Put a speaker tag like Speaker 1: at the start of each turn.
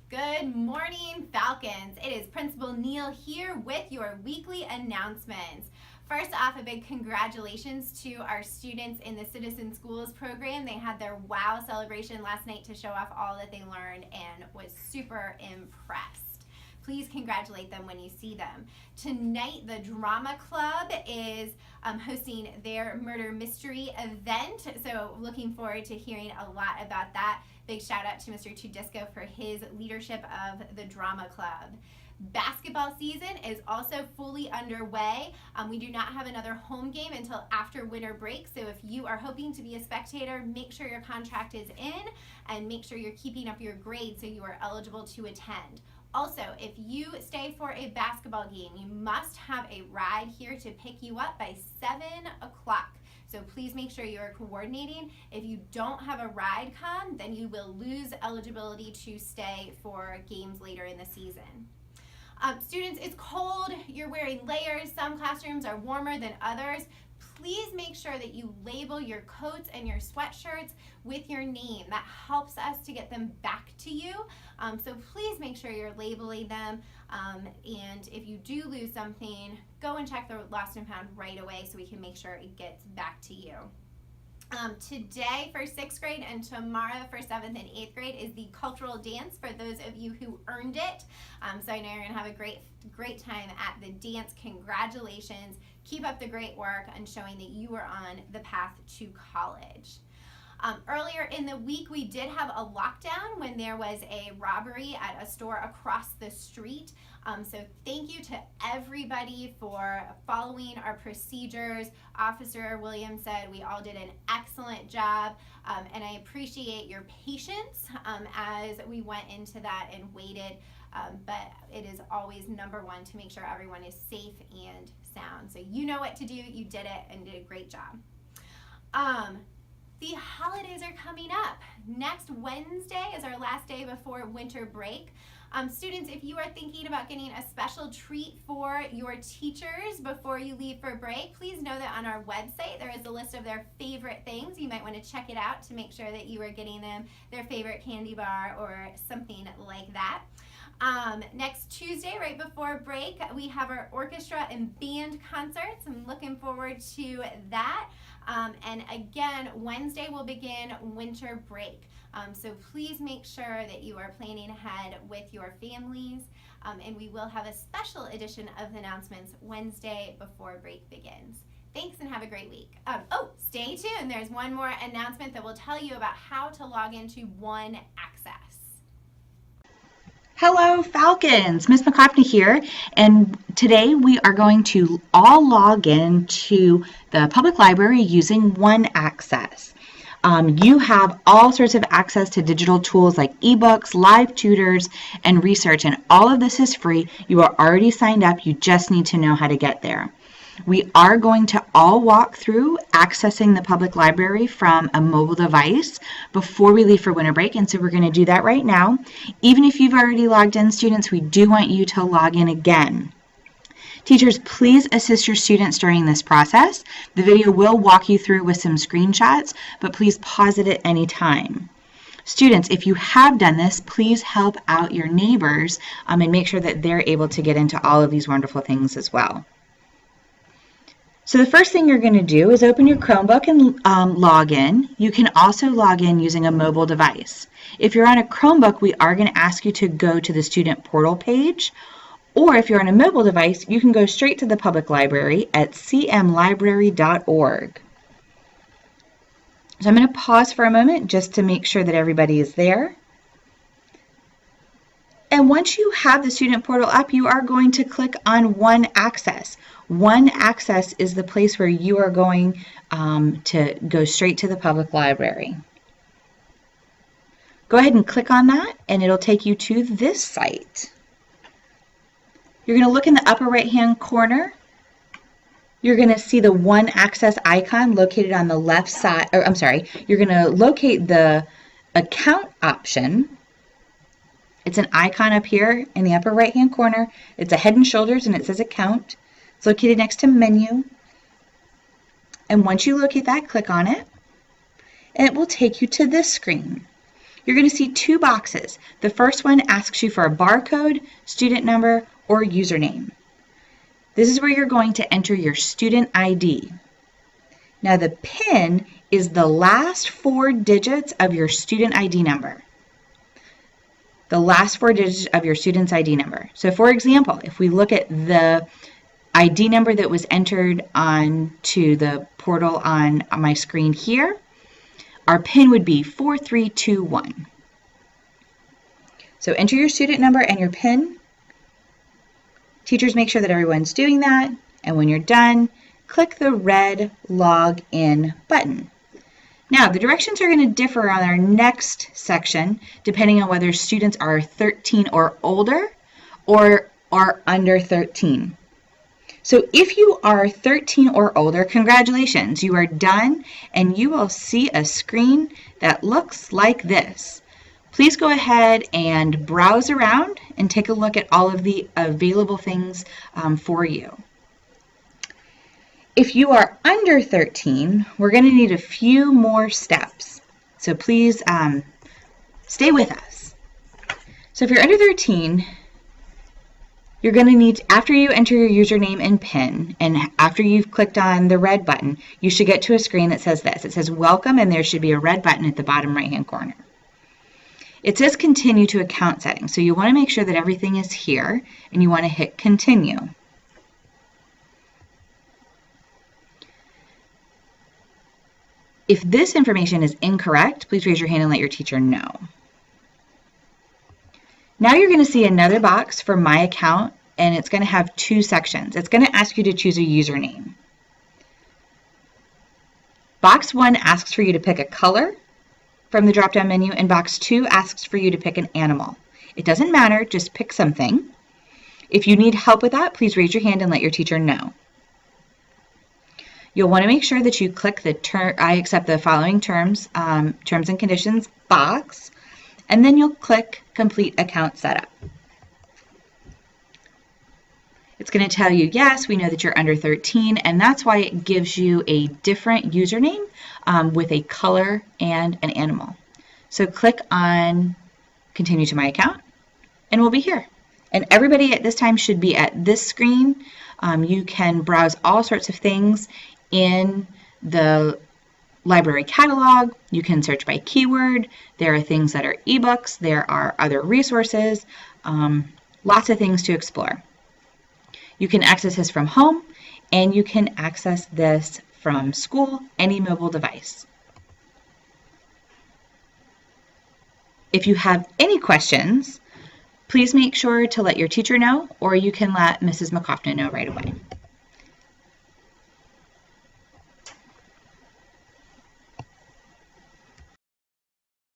Speaker 1: Good morning, Falcons. It is Principal Neal here with your weekly announcements. First off, a big congratulations to our students in the Citizen Schools program. They had their WOW celebration last night to show off all that they learned and was super impressed. Please congratulate them when you see them. Tonight, the Drama Club is hosting their murder mystery event, so looking forward to hearing a lot about that. Big shout out to Mr. Tudisco for his leadership of the Drama Club. Basketball season is also fully underway. We do not have another home game until after winter break, so if you are hoping to be a spectator, make sure your contract is in and make sure you're keeping up your grade so you are eligible to attend. Also, if you stay for a basketball game, you must have a ride here to pick you up by 7 o'clock. So please make sure you are coordinating. If you don't have a ride come, then you will lose eligibility to stay for games later in the season. Students, it's cold, you're wearing layers, some classrooms are warmer than others. Please make sure that you label your coats and your sweatshirts with your name. That helps us to get them back to you. So please make sure you're labeling them. And if you do lose something, go and check the lost and found right away so we can make sure it gets back to you. Today for 6th grade and tomorrow for 7th and 8th grade is the cultural dance for those of you who earned it. So I know you're going to have a great time at the dance. Congratulations. Keep up the great work and showing that you are on the path to college. Earlier in the week, we did have a lockdown when there was a robbery at a store across the street. So thank you to everybody for following our procedures. Officer Williams said we all did an excellent job, and I appreciate your patience as we went into that and waited. But it is always number one to make sure everyone is safe and sound. So you know what to do, you did it, and did a great job. The holidays are coming up. Next Wednesday is our last day before winter break. Students, if you are thinking about getting a special treat for your teachers before you leave for break, please know that on our website there is a list of their favorite things. You might want to check it out to make sure that you are getting them their favorite candy bar or something like that. Next Tuesday, right before break, we have our orchestra and band concerts. I'm looking forward to that. And again, Wednesday will begin winter break. So please make sure that you are planning ahead with your families. And we will have a special edition of the announcements Wednesday before break begins. Thanks and have a great week. Stay tuned. There's one more announcement that will tell you about how to log into One Access.
Speaker 2: Hello Falcons, Ms. McCoffney here, and today we are going to all log in to the public library using One Access. You have all sorts of access to digital tools like ebooks, live tutors, and research, and all of this is free. You are already signed up, you just need to know how to get there. We are going to all walk through accessing the public library from a mobile device before we leave for winter break, and so we're going to do that right now. Even if you've already logged in, students, we do want you to log in again. Teachers, please assist your students during this process. The video will walk you through with some screenshots, but please pause it at any time. Students, if you have done this, please help out your neighbors and make sure that they're able to get into all of these wonderful things as well. So the first thing you're going to do is open your Chromebook and log in. You can also log in using a mobile device. If you're on a Chromebook, we are going to ask you to go to the student portal page, or if you're on a mobile device, you can go straight to the public library at cmlibrary.org. So I'm going to pause for a moment just to make sure that everybody is there. And once you have the student portal up, you are going to click on One Access. One Access is the place where you are going to go straight to the public library. Go ahead and click on that, and it'll take you to this site. You're going to look in the upper right-hand corner. You're going to see the One Access icon located on the left side, or I'm sorry, you're going to locate the account option. It's an icon up here in the upper right-hand corner. It's a head and shoulders, and it says account. It's located next to menu. And once you locate that, click on it, and it will take you to this screen. you're going to see two boxes. The first one asks you for a barcode, student number, or username. This is where you're going to enter your student ID. Now the PIN is the last 4 digits of your student ID number. The last 4 digits of your student's ID number. So for example, if we look at the ID number that was entered onto the portal on my screen here, our PIN would be 4321. So enter your student number and your PIN. Teachers make sure that everyone's doing that, and when you're done, click the red Log In button. Now, the directions are going to differ on our next section depending on whether students are 13 or older or are under 13. So if you are 13 or older, congratulations, you are done, and you will see a screen that looks like this. Please go ahead and browse around and take a look at all of the available things for you. If you are under 13, we're going to need a few more steps. So please stay with us. So if you're under 13, you're going to need, after you enter your username and PIN, and after you've clicked on the red button, you should get to a screen that says this. It says welcome, and there should be a red button at the bottom right-hand corner. It says continue to account settings. So you want to make sure that everything is here, and you want to hit continue. If this information is incorrect, please raise your hand and let your teacher know. Now you're going to see another box for My Account, and it's going to have 2 sections. It's going to ask you to choose a username. Box 1 asks for you to pick a color from the drop-down menu, and box 2 asks for you to pick an animal. It doesn't matter, just pick something. If you need help with that, please raise your hand and let your teacher know. You'll want to make sure that you click the I accept the following terms and conditions box, and then you'll click Complete Account Setup. It's going to tell you, yes, we know that you're under 13, and that's why it gives you a different username with a color and an animal. So click on Continue to My Account, and we'll be here. And everybody at this time should be at this screen. You can browse all sorts of things in the library catalog. You can search by keyword. There are things that are ebooks. There are other resources. Lots of things to explore. You can access this from home, and you can access this from school, any mobile device. If you have any questions, please make sure to let your teacher know, or you can let Mrs. McCoffin know right away.